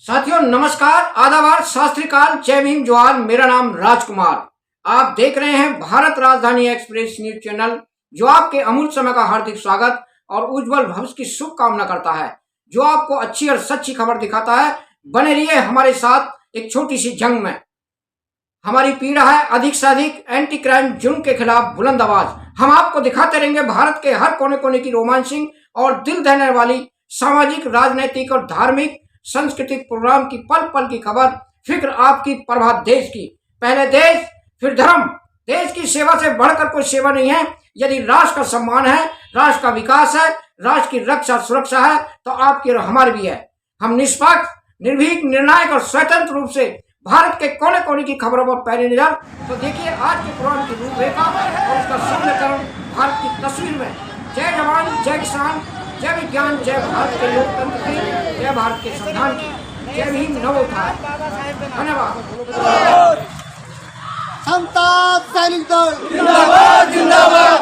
साथियों नमस्कार, आदाब, सत श्री अकाल, जय भीम, जोहार। मेरा नाम राजकुमार। आप देख रहे हैं भारत राजधानी एक्सप्रेस न्यूज चैनल, जो आपके अमूल्य समय का हार्दिक स्वागत और उज्जवल भविष्य की शुभकामना करता है, जो आपको अच्छी और सच्ची खबर दिखाता है। बने रहिए हमारे साथ एक छोटी सी जंग में। हमारी पीड़ा है अधिक से अधिक एंटी क्राइम जुर्म के खिलाफ बुलंद आवाज। हम आपको दिखाते रहेंगे भारत के हर कोने कोने की रोमांचिंग और दिल दहने वाली सामाजिक, राजनीतिक और धार्मिक सांस्कृतिक प्रोग्राम की पल पल की खबर। फिक्र आपकी, प्रभात देश की। पहले देश फिर धर्म। देश की सेवा से बढ़कर कोई सेवा नहीं है। यदि राष्ट्र का सम्मान है, राष्ट्र का विकास है, राष्ट्र की रक्षा सुरक्षा है, तो आपकी और हमारी भी है। हम निष्पक्ष, निर्भीक, निर्णायक और स्वतंत्र रूप से भारत के कोने कोने की खबरों पर पैनी नजर। तो देखिए आज के प्रोग्राम की रूपरेखा और उसका सौंदर्यकरण भारत की तस्वीर में। जय जवान, जय किसान, जय विज्ञान, जय भारत के लोकतंत्र की, जय भारत के संविधान की, जय भीम नवोत्थान। धन्यवाद। समता सैनिक दल जिंदाबाद जिंदाबाद।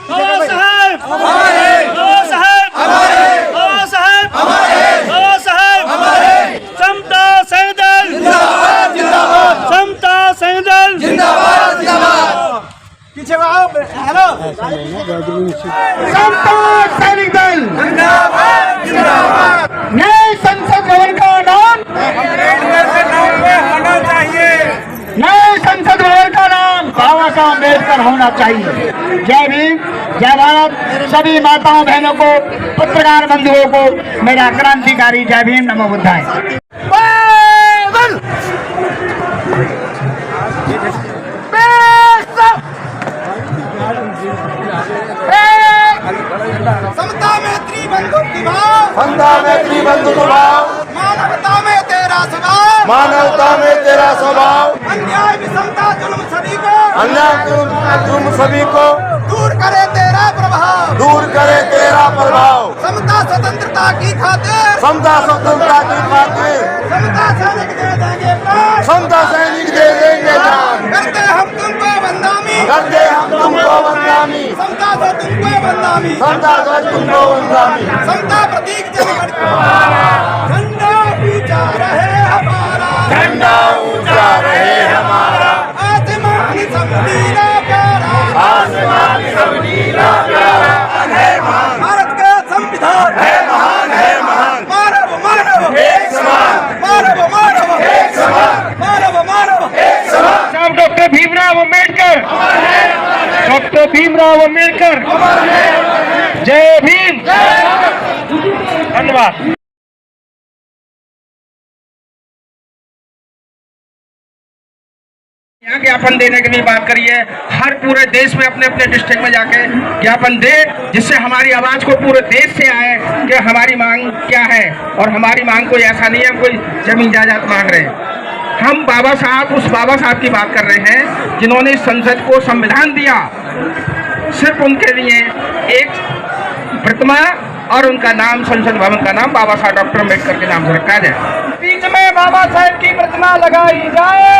बाबा साहेब हमारे, बाबा साहेब हमारे, बाबा साहेब हमारे, बाबा साहेब हमारे। समता सैनिक दल जिंदाबाद जिंदाबाद। समता सैनिक दल जिंदाबाद जिंदाबाद। पीछे आओ। हेलो समता सैनिक दल जिंदाबाद जिंदाबाद। नए संसद भवन का नाम होना चाहिए। नए संसद भवन का नाम बाबा साहब अम्बेडकर होना चाहिए। जय भीम, जय भारत। सभी माताओं बहनों को, पत्रकार बंधुओं को मेरा क्रांतिकारी जय भीम, नमो बुद्धाय। समता में त्रिबंधु भाव, समता में त्रिबंधु भाव। मानवता में तेरा स्वभाव, मानवता में तेरा स्वभाव। अन्याय विषमता जुल्म सभी को, अन्याय जुल्म सभी को दूर करे तेरा प्रभाव, दूर करे तेरा प्रभाव। समता स्वतंत्रता की खातिर, समता स्वतंत्रता की खातिर। समता सैनिक दे देंगे प्राण, समता सैनिक दे देंगे जान। करते हम तुमको बदनामी, करते हम तुमको बदनामी। समता से तुमको बदनामी, समता से तुमको बदनामी। समता प्रतीक जनगण का झंडा ऊंचा रहे हमारा, झंडा ऊंचा रहे हमारा। आसमानी सब नीला प्यारा, आसमानी सब नीला प्यारा। है महान भारत का संविधान, है महान, है महान। मानव मानव एक समान, मानव मानव एक समान, मानव मानव एक समान। डॉक्टर भीमराव अम्बेडकर, डॉक्टर भीमराव अम्बेडकर, जय भीम। धन्यवाद। यहाँ ज्ञापन देने के लिए बात करिए। हर पूरे देश में अपने अपने डिस्ट्रिक्ट में जाके ज्ञापन दे, जिससे हमारी आवाज को पूरे देश से आए कि हमारी मांग क्या है। और हमारी मांग कोई ऐसा नहीं है हम कोई जमीन जायदाद मांग रहे हैं। हम बाबा साहब, उस बाबा साहब की बात कर रहे हैं जिन्होंने संसद को संविधान दिया। सिर्फ उनके लिए एक प्रतिमा और उनका नाम, संसद भवन का नाम बाबा साहब डॉक्टर अम्बेडकर के नाम से रखा जाए। बीच में बाबा साहब की प्रतिमा लगाई जाए।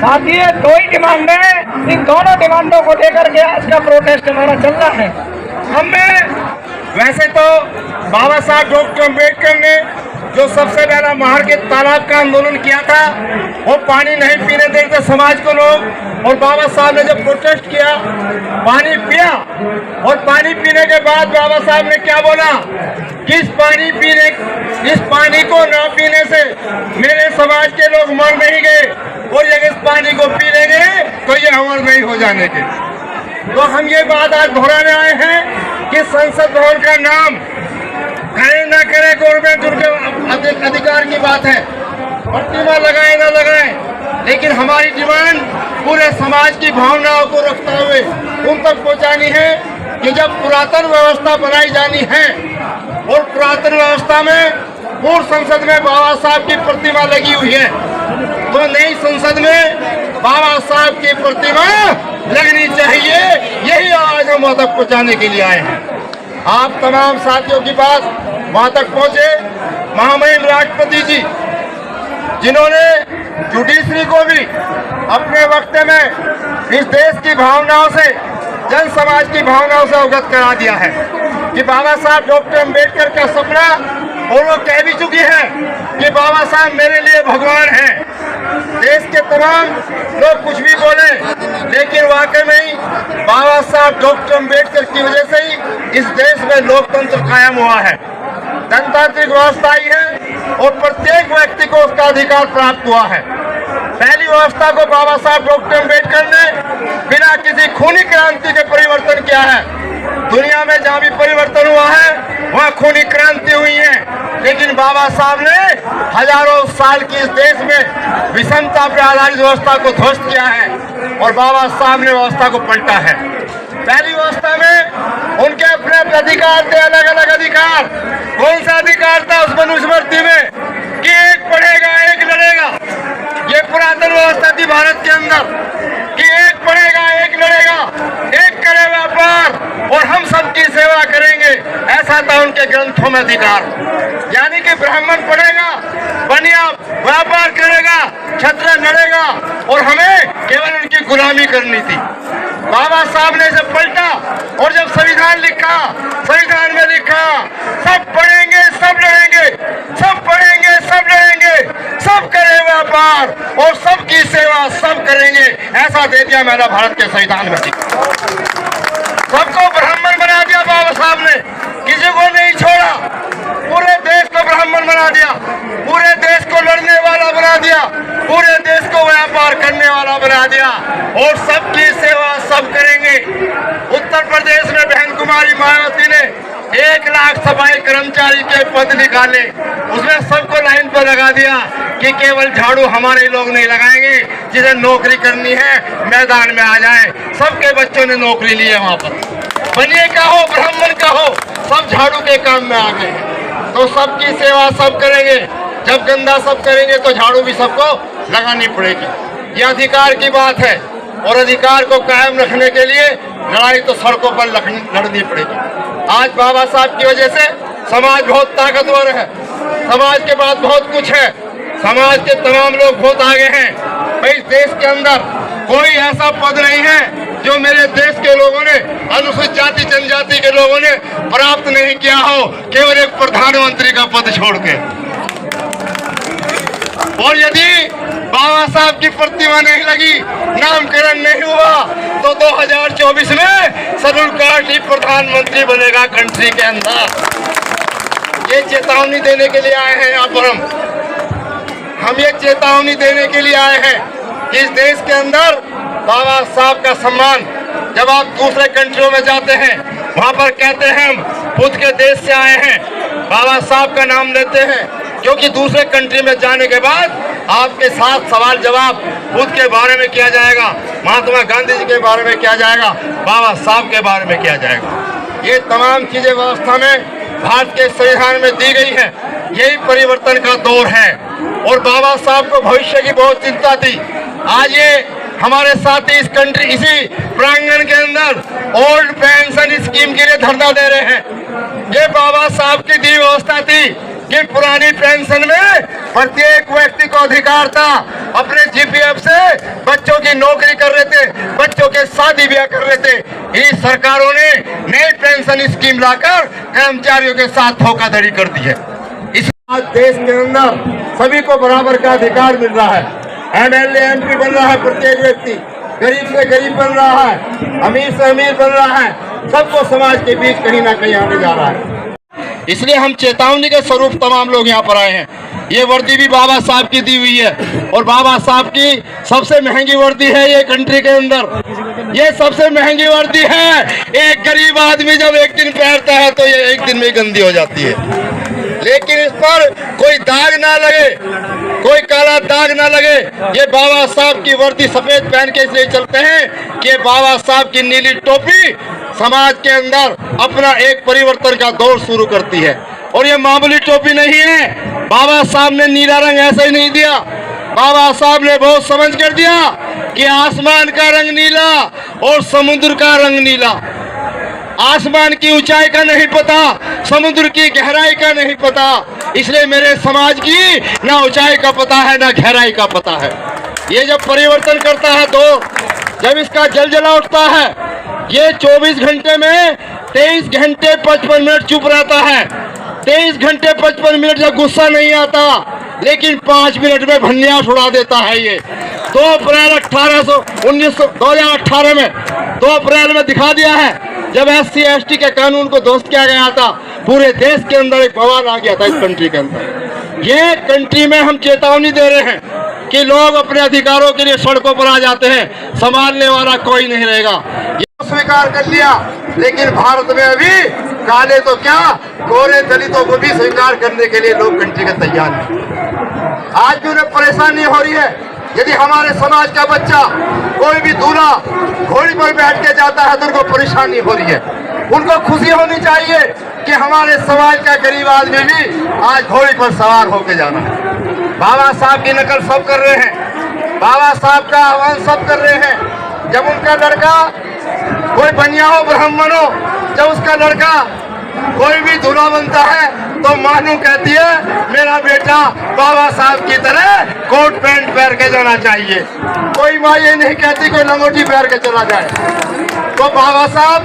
साथ ही दो ही डिमांड है, इन दोनों डिमांडों को लेकर के आज का प्रोटेस्ट हमारा चल रहा है। हमें वैसे तो बाबा साहब डॉक्टर अम्बेडकर ने जो सबसे पहला महार के तालाब का आंदोलन किया था, वो पानी नहीं पीने देते समाज को लोग। और बाबा साहब ने जब प्रोटेस्ट किया, पानी पिया। और पानी पीने के बाद बाबा साहब ने क्या बोला कि इस पानी को न पीने से मेरे समाज के लोग मर नहीं गए, और यदि इस पानी को पी लेंगे तो ये अमर नहीं हो जाने के। तो हम ये बात आज दोहराने आए हैं कि संसद भवन का नाम करे न करे गवर्नमेंट, उनके अधिकार की बात है। प्रतिमा लगाए न लगाए, लेकिन हमारी डिमांड पूरे समाज की भावनाओं को रखते हुए उन तक पहुंचानी है कि जब पुरातन व्यवस्था बनाई जानी है, और पुरातन व्यवस्था में पूर्व संसद में बाबा साहब की प्रतिमा लगी हुई है, तो नई संसद में बाबा साहब की प्रतिमा लगनी चाहिए। यही आज हम वहां तक पहुंचाने के लिए आए हैं। आप तमाम साथियों की बात वहां तक पहुंचे। महामहिम राष्ट्रपति जी, जिन्होंने जुडिशरी को भी अपने वक्त में इस देश की भावनाओं से, जन समाज की भावनाओं से अवगत करा दिया है कि बाबा साहब डॉक्टर अम्बेडकर का सपना और वो कह भी चुकी है कि बाबा साहब मेरे लिए भगवान हैं। देश के तमाम लोग कुछ भी बोले, लेकिन वाकई में ही बाबा साहब डॉक्टर अम्बेडकर की वजह से ही इस देश में लोकतंत्र कायम हुआ है, जनतांत्रिक व्यवस्था आई है और प्रत्येक व्यक्ति को उसका अधिकार प्राप्त हुआ है। पहली व्यवस्था को बाबा साहब डॉक्टर अम्बेडकर ने बिना किसी खूनी क्रांति के परिवर्तन किया है। दुनिया में जहाँ भी परिवर्तन हुआ है वहाँ खूनी क्रांति हुई है, लेकिन बाबा साहब ने हजारों साल की इस देश में विषमता पर आधारित व्यवस्था को ध्वस्त किया है और बाबा साहब ने व्यवस्था को पलटा है। पहली व्यवस्था में उनके अपने अपने अधिकार थे, अलग अलग अधिकार। कौन सा अधिकार था उस मनुस्मृति में कि एक पढ़ेगा एक लड़ेगा। ये पुरातन व्यवस्था थी भारत के अंदर कि एक पढ़ेगा एक लड़ेगा, एक करे व्यापार और हम सबकी सेवा करेंगे, ऐसा था उनके ग्रंथों में अधिकार। यानी कि ब्राह्मण पढ़ेगा, बनिया व्यापार करेगा, क्षत्रिय लड़ेगा और हमें केवल उनकी गुलामी करनी थी। बाबा साहब ने इसे पलटा और जब संविधान लिखा, संविधान में लिखा सब पढ़ेंगे सब लड़ेंगे, सब पढ़ेंगे सब लड़ेंगे, सब करें व्यापार और सबकी सेवा सब करेंगे, ऐसा दे दिया मेरा भारत के संविधान में। सबको ब्राह्मण बना दिया बाबा साहब ने, किसी को नहीं छोड़ा, पूरे देश को ब्राह्मण बना दिया, पूरे देश को लड़ने वाला बना दिया, पूरे देश को व्यापार करने वाला बना दिया और सबकी सेवा सब करेंगे। उत्तर प्रदेश में बहन कुमारी मायावती ने 1 लाख सफाई कर्मचारी के पद निकाले, उसमें सबको लाइन पर लगा दिया कि केवल झाड़ू हमारे लोग नहीं लगाएंगे, जिसे नौकरी करनी है मैदान में आ जाए। सबके बच्चों ने नौकरी ली है वहाँ पर, बनिए का हो ब्राह्मण का हो, सब झाड़ू के काम में आ गए। तो सबकी सेवा सब करेंगे, जब गंदा सब करेंगे तो झाड़ू भी सबको लगानी पड़ेगी। ये अधिकार की बात है और अधिकार को कायम रखने के लिए लड़ाई तो सड़कों पर लड़नी पड़ेगी। आज बाबा साहब की वजह से समाज बहुत ताकतवर है, समाज के पास बहुत कुछ है, समाज के तमाम लोग बहुत आगे हैं। भाई इस देश के अंदर कोई ऐसा पद नहीं है जो मेरे देश के लोगों ने, अनुसूचित जाति जनजाति के लोगों ने प्राप्त नहीं किया हो, केवल एक प्रधानमंत्री का पद छोड़ के। और यदि बाबा साहब की प्रतिमा नहीं लगी, नामकरण नहीं हुआ, तो 2024 में शेड्यूल कास्ट ही प्रधानमंत्री बनेगा कंट्री के अंदर। ये चेतावनी देने के लिए आए हैं यहाँ पर हम ये चेतावनी देने के लिए आए हैं कि इस देश के अंदर बाबा साहब का सम्मान, जब आप दूसरे कंट्रियों में जाते हैं वहाँ पर कहते हैं हम बुद्ध के देश से आए हैं, बाबा साहब का नाम लेते हैं, क्योंकि दूसरे कंट्री में जाने के बाद आपके साथ सवाल जवाब बुद्ध के बारे में किया जाएगा, महात्मा गांधी जी के बारे में किया जाएगा, बाबा साहब के बारे में किया जाएगा। ये तमाम चीजें व्यवस्था में भारत के संविधान में दी गई है। यही परिवर्तन का दौर है और बाबा साहब को भविष्य की बहुत चिंता थी। आज ये हमारे साथी इस कंट्री, इसी प्रांगण के अंदर ओल्ड पेंशन स्कीम के लिए धरना दे रहे हैं। ये बाबा साहब की दी व्यवस्था थी कि पुरानी पेंशन में प्रत्येक व्यक्ति को अधिकार था, अपने जीपीएफ से बच्चों की नौकरी कर रहे थे, बच्चों के शादी ब्याह कर रहे थे। इन सरकारों ने नई पेंशन स्कीम लाकर कर्मचारियों के साथ धोखाधड़ी कर दी है। इस देश के अंदर सभी को बराबर का अधिकार मिल रहा है। एमएलए एमपी बन रहा है प्रत्येक व्यक्ति, गरीब से गरीब बन रहा है, अमीर से अमीर बन रहा है, सबको समाज के बीच कहीं ना कहीं आने जा रहा है। इसलिए हम चेतावनी के स्वरूप तमाम लोग यहाँ पर आए हैं। ये वर्दी भी बाबा साहब की दी हुई है और बाबा साहब की सबसे महंगी वर्दी है ये कंट्री के अंदर। ये सबसे महंगी वर्दी है। एक गरीब आदमी जब एक दिन पहनता है तो ये एक दिन में गंदी हो जाती है, लेकिन इस पर कोई दाग ना लगे, कोई काला दाग ना लगे। ये बाबा साहब की वर्दी सफेद पहन के इसलिए चलते हैं कि बाबा साहब की नीली टोपी समाज के अंदर अपना एक परिवर्तन का दौर शुरू करती है। और ये मामूली टोपी नहीं है। बाबा साहब ने नीला रंग ऐसे ही नहीं दिया, बाबा साहब ने बहुत समझ कर दिया कि आसमान का रंग नीला और समुद्र का रंग नीला। आसमान की ऊंचाई का नहीं पता, समुद्र की गहराई का नहीं पता, इसलिए मेरे समाज की ना ऊंचाई का पता है ना गहराई का पता है। ये जब परिवर्तन करता है दौर, जब इसका जलजला उठता है, ये 24 घंटे में 23 घंटे 55 मिनट चुप रहता है। 23 घंटे 55 मिनट से गुस्सा नहीं आता, लेकिन 5 मिनट में भन्यास उड़ा देता है ये। 2 अप्रैल 2018 में 2 अप्रैल में दिखा दिया है, जब SC ST के कानून को ध्वस्त किया गया था, पूरे देश के अंदर एक बवाल आ गया था इस कंट्री के अंदर। ये कंट्री में हम चेतावनी दे रहे हैं कि लोग अपने अधिकारों के लिए सड़कों पर आ जाते हैं, संभालने वाला कोई नहीं रहेगा। ये स्वीकार कर लिया, लेकिन भारत में अभी काले तो क्या, गोरे दलितों को भी स्वीकार करने के लिए लोग कंट्री के तैयार हैं। आज भी उन्हें परेशानी हो रही है। यदि हमारे समाज का बच्चा, कोई भी दूल्हा घोड़ी पर बैठ के जाता है तो उनको परेशानी हो रही है। उनको खुशी होनी चाहिए कि हमारे समाज का गरीब आदमी भी आज घोड़ी पर सवार होकर जाना है। बाबा साहब की नकल सब कर रहे हैं, बाबा साहब का आह्वान सब कर रहे हैं। जब उनका लड़का कोई बनिया हो, ब्राह्मण हो, जब उसका लड़का कोई भी दूल्हा बनता है तो मानू कहती है मेरा बेटा बाबा साहब की तरह कोट पैंट पहन के जाना चाहिए। कोई माँ ये नहीं कहती कोई लंगोटी पहन के चला जाए। तो बाबा साहब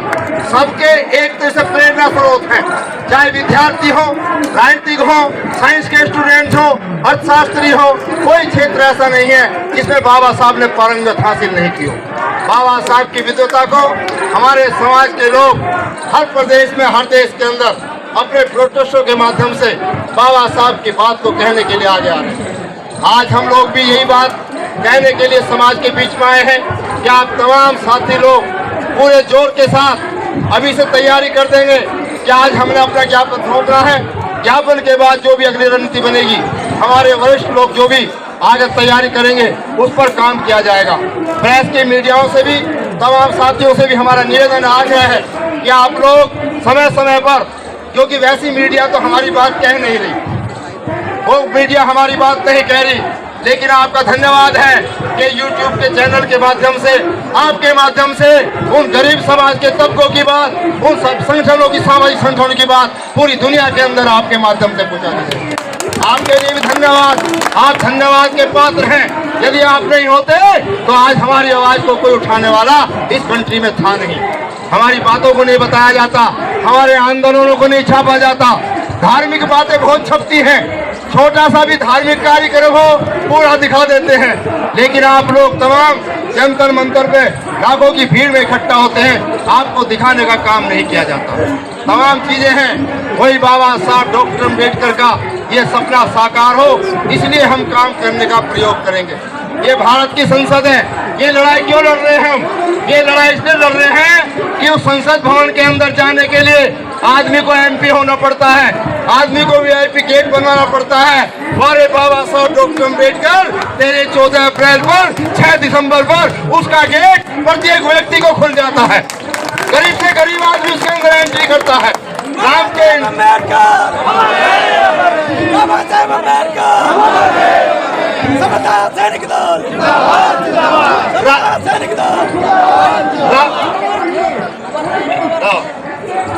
सबके एक तरह से प्रेरणा स्रोत हैं, चाहे विद्यार्थी हो, राजनीतिक हो, साइंस के स्टूडेंट हो, अर्थशास्त्री हो, कोई क्षेत्र ऐसा नहीं है जिसमें बाबा साहब ने पारंगत हासिल नहीं की हो। बाबा साहब की विद्वता को हमारे समाज के लोग हर प्रदेश में, हर देश के अंदर अपने प्रोटेस्टों के माध्यम से बाबा साहब की बात को कहने के लिए आगे आ रहे हैं। आज हम लोग भी यही बात कहने के लिए समाज के बीच में आए हैं कि आप तमाम साथी लोग पूरे जोर के साथ अभी से तैयारी कर देंगे कि आज हमने अपना ज्ञापन सौंपना है। ज्ञापन के बाद जो भी अगली रणनीति बनेगी, हमारे वरिष्ठ लोग जो भी आगे तैयारी करेंगे उस पर काम किया जाएगा। प्रेस के मीडियाओं से भी, तमाम साथियों से भी हमारा निवेदन आ गया है कि आप लोग समय समय पर, क्योंकि वैसी मीडिया तो हमारी बात कह नहीं रही, वो मीडिया हमारी बात नहीं कह रही, लेकिन आपका धन्यवाद है कि YouTube के चैनल के माध्यम से, आपके माध्यम से उन गरीब समाज के तबकों की बात, उन संगठनों की, सामाजिक संगठनों की बात पूरी दुनिया के अंदर आपके माध्यम से पहुंचा दी। आपके लिए भी धन्यवाद, आप धन्यवाद के पात्र हैं। यदि आप नहीं होते तो आज हमारी आवाज को कोई उठाने वाला इस कंट्री में था नहीं। हमारी बातों को नहीं बताया जाता, हमारे आंदोलनों को नहीं छापा जाता। धार्मिक बातें बहुत छपती हैं, छोटा सा भी धार्मिक कार्यक्रम हो पूरा दिखा देते हैं, लेकिन आप लोग तमाम जंतर मंतर पे लाखों की भीड़ में इकट्ठा होते हैं, आपको दिखाने का काम नहीं किया जाता। तमाम चीजें हैं, वही बाबा साहब डॉक्टर अम्बेडकर का ये सपना साकार हो, इसलिए हम काम करने का प्रयोग करेंगे। ये भारत की संसद है, ये लड़ाई क्यों लड़ रहे हैं हम? ये लड़ाई इसलिए लड़ रहे हैं कि उस संसद भवन के अंदर जाने के लिए आदमी को MP होना पड़ता है, आदमी को VIP गेट बनवाना पड़ता है। हमारे बाबा साहब डॉक्टर अम्बेडकर तेरे 14 अप्रैल पर, 6 दिसंबर पर उसका गेट प्रत्येक व्यक्ति को खुल जाता है, गरीब से गरीब आदमी उसके अंदर एंट्री करता है। राम के बाबा साहेब अम्बेडकर, समता सैनिक दल, समता सैनिक दल।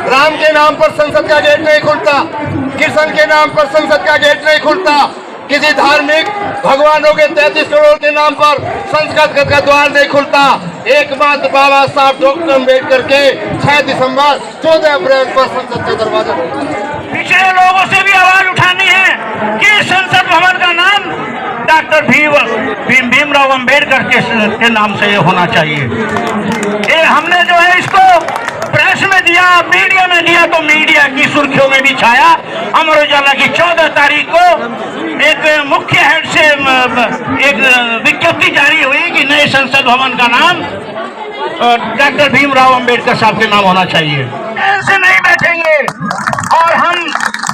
राम के नाम पर संसद का गेट नहीं खुलता, कृष्ण के नाम पर संसद का गेट नहीं खुलता, किसी धार्मिक भगवानों के 33 करोड़ के नाम पर संसद का द्वार नहीं खुलता। एकमात्र बाबा साहब डॉक्टर अम्बेडकर के 6 दिसंबर 14 अप्रैल पर संसद का दरवाजा पिछड़े लोगों से भी आवाज उठानी है कि संसद भवन का नाम डॉक्टर भीमराव अम्बेडकर के नाम से होना चाहिए। ये हमने जो है इसको प्रेस में दिया, मीडिया में दिया, तो मीडिया की सुर्खियों में भी छाया। अमर उजाला की 14 तारीख को एक मुख्य हेड से एक विज्ञप्ति जारी हुई कि नए संसद भवन का नाम डॉक्टर भीमराव अम्बेडकर साहब के नाम होना चाहिए। ऐसे नहीं बैठेंगे। और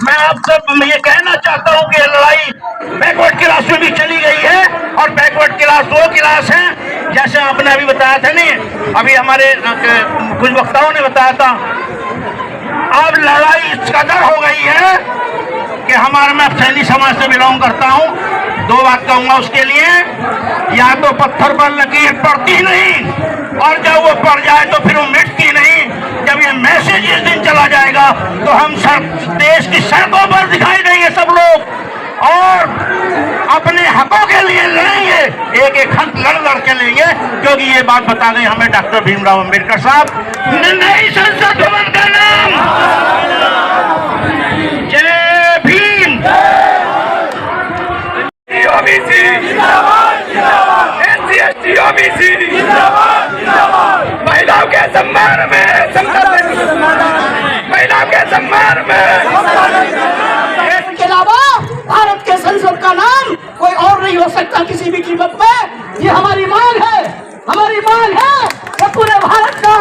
मैं आप सब ये कहना चाहता हूँ कि लड़ाई बैकवर्ड क्लास में भी चली गई है, और बैकवर्ड क्लास वो क्लास है जैसे आपने अभी बताया था, नहीं अभी हमारे कुछ वक्ताओं ने बताया था। अब लड़ाई इस कदर हो गई है कि मैं सैनी समाज से बिलोंग करता हूँ। 2 बात कहूंगा उसके लिए, या तो पत्थर पर लकीर पड़ती नहीं, और जब वो पड़ जाए तो फिर वो मिटती नहीं। जब ये मैसेज इस दिन चला जाएगा तो हम देश की सड़कों पर दिखाई देंगे सब लोग, और अपने हकों के लिए लड़ेंगे, एक एक हक लड़ के लेंगे, क्योंकि ये बात बता दें हमें डॉक्टर भीमराव अम्बेडकर साहब। नई संसद भवन का नाम जय सम्मान में, महिलाओं के सम्मान में। इसके अलावा भारत के संसद का नाम कोई और नहीं हो सकता किसी भी कीमत में। ये हमारी मांग है, हमारी मांग है कि पूरे भारत का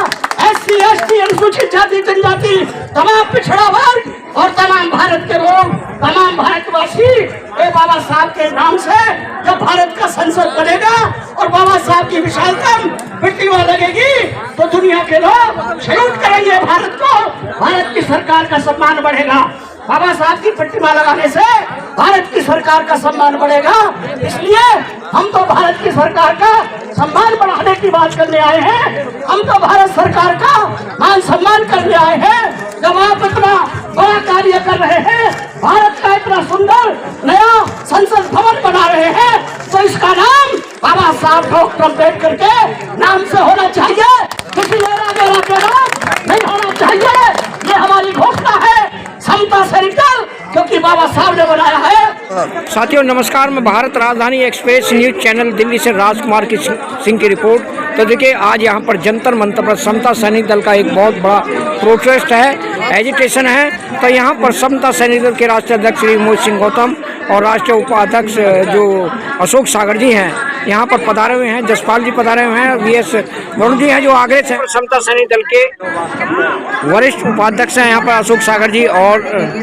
SC ST अनुसूचित जाति जनजाति तमाम पिछड़ा वर्ग और तमाम भारत के लोग, तमाम भारतवासी बाबा साहब के नाम से जब भारत का संसद बनेगा और बाबा साहब की विशालतम प्रतिमा लगेगी तो दुनिया के लोग सैल्यूट करेंगे भारत को। भारत की सरकार का सम्मान बढ़ेगा। बाबा साहब की प्रतिमा लगाने से भारत की सरकार का सम्मान बढ़ेगा। इसलिए हम तो भारत की सरकार का सम्मान बढ़ाने की बात करने आए हैं। हम तो भारत सरकार का मान सम्मान करने आए हैं। जब आप इतना बड़ा कार्य कर रहे हैं, भारत का इतना सुंदर नया संसद भवन बना रहे हैं, तो इसका नाम बाबा साहब डॉक्टर अम्बेडकर के नाम से होना चाहिए, किसी राजा के नाम नहीं होना चाहिए। ये हमारी घोषणा है समता से निकल, क्योंकि बाबा साहब ने बनाया है। साथियों नमस्कार, मैं भारत राजधानी एक्सप्रेस न्यूज चैनल दिल्ली से राजकुमार सिंह की रिपोर्ट। तो देखिए आज यहाँ पर जंतर मंतर पर समता सैनिक दल का एक बहुत बड़ा प्रोटेस्ट है, एजिटेशन है। तो यहाँ पर समता सैनिक दल के राष्ट्रीय अध्यक्ष श्री मोहित सिंह गौतम और राष्ट्रीय उपाध्यक्ष जो अशोक सागर जी हैं यहाँ पर पधारे हुए हैं, जसपाल जी पधारे हुए हैं, VS वरुण जी हैं जो आगरे से समता सैनिक दल के वरिष्ठ उपाध्यक्ष हैं यहाँ पर अशोक सागर जी, और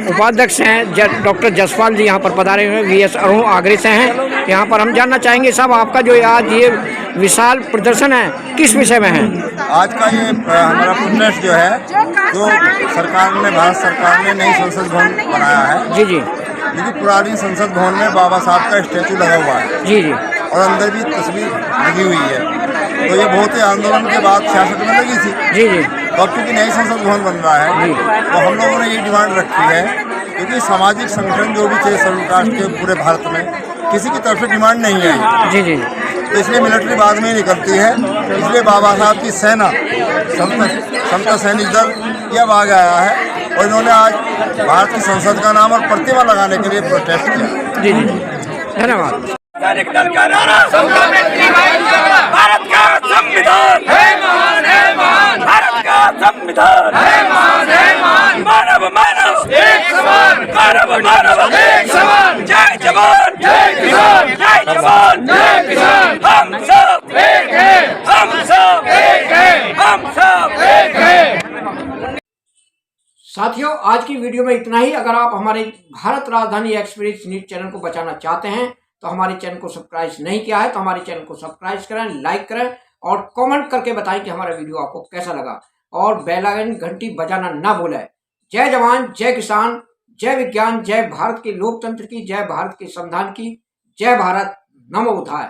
उपाध्यक्ष हैं डॉक्टर जसपाल जी यहाँ पर पधारे हुए हैं, VS अरुण आगरे से हैं। यहाँ पर हम जानना चाहेंगे साहब आपका जो आज ये विशाल प्रदर्शन है किस विषय में है? आज का ये हमारा प्रोटेस्ट जो है, जो सरकार ने, भारत सरकार ने नई संसद भवन बनाया है। जी जी। क्योंकि पुरानी संसद भवन में बाबा साहब का स्टैचू लगा हुआ है। जी जी। और अंदर भी तस्वीर लगी हुई है। तो ये बहुत ही आंदोलन के बाद सियासत में लगी थी। जी जी। तो अब चूँकि नई संसद भवन बन रहा है तो हम लोगों ने ये डिमांड रखी है, क्योंकि सामाजिक संगठन जो भी थे शेड्यूल कास्ट के पूरे भारत में किसी की तरफ से डिमांड नहीं आई। जी जी। तो इसलिए मिलिट्री बाद में निकलती है, इसलिए बाबा साहब की सेना समता सैनिक दल ये अब आगे आया है और इन्होंने आज भारत की संसद का नाम और प्रतिमा लगाने के लिए प्रोटेस्ट किया। जी जी, धन्यवाद। सैनिक दल का नारा भारत का संविधान है महान, है महान, भारत का संविधान है महान, है महान, मानव मानव एक समान, मानव मानव एक समान, जय जवान जय किसान, जय जवान जय किसान, हम सब एक हैं, हम सब एक हैं, हम सब एक हैं। साथियों आज की वीडियो में इतना ही। अगर आप हमारे भारत राजधानी एक्सप्रेस न्यूज चैनल को बचाना चाहते हैं तो हमारे चैनल को सब्सक्राइब नहीं किया है तो हमारे चैनल को सब्सक्राइब करें, लाइक करें और कमेंट करके बताएं कि हमारा वीडियो आपको कैसा लगा, और बेल आइकन घंटी बजाना ना भूलें। जय जवान जय किसान, जय विज्ञान, जय भारत के लोकतंत्र की, जय भारत के संविधान की, जय भारत, नमो बुद्धाय।